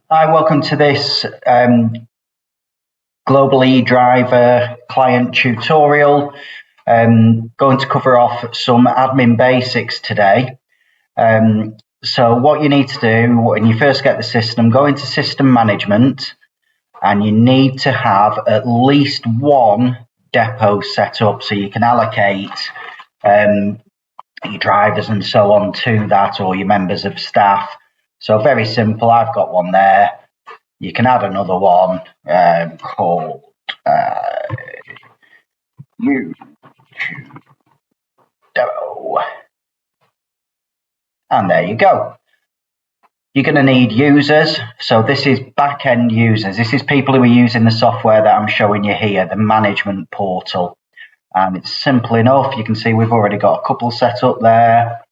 Hi, welcome to this global eDriver client tutorial. Going to cover off some admin basics today. So what you need to do when you first get the system, go into system management, and you need to have at least one depot set up so you can allocate your drivers and so on to that, or your members of staff. So very simple, I've got one there. You can add another one called YouTube Demo. And there you go. You're going to need users. So this is back-end users. This is people who are using the software that I'm showing you here, the management portal. And it's simple enough. You can see we've already got a couple set up there.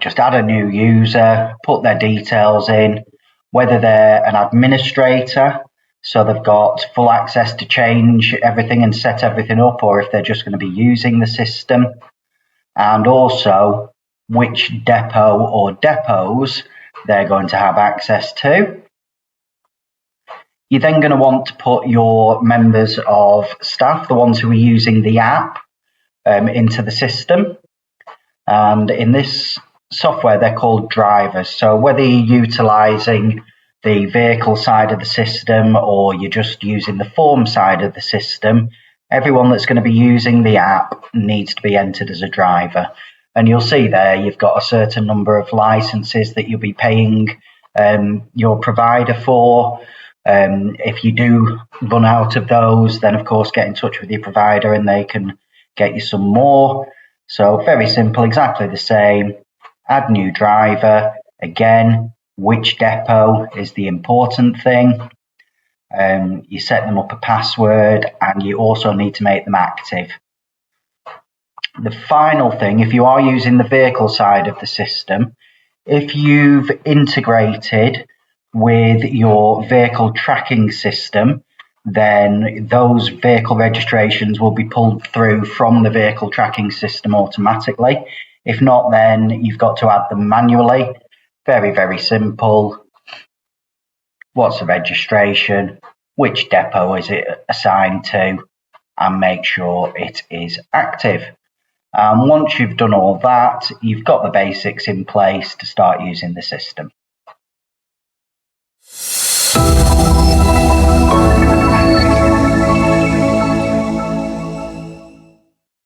Just add a new user, put their details in, whether they're an administrator, so they've got full access to change everything and set everything up, or if they're just going to be using the system, and also which depot or depots they're going to have access to. You're then going to want to put your members of staff, the ones who are using the app, into the system. And in this software, they're called drivers. So whether you're utilising the vehicle side of the system or you're just using the form side of the system, everyone that's going to be using the app needs to be entered as a driver. And you'll see there you've got a certain number of licenses that you'll be paying your provider for. If you do run out of those, then of course get in touch with your provider and they can get you some more. So very simple, exactly the same. Add new driver. Again, which depot is the important thing. You set them up a password and you also need to make them active. The final thing, if you are using the vehicle side of the system, if you've integrated with your vehicle tracking system, then those vehicle registrations will be pulled through from the vehicle tracking system automatically. If not, then you've got to add them manually. Very, very simple. What's the registration? Which depot is it assigned to? And make sure it is active. And once you've done all that, you've got the basics in place to start using the system.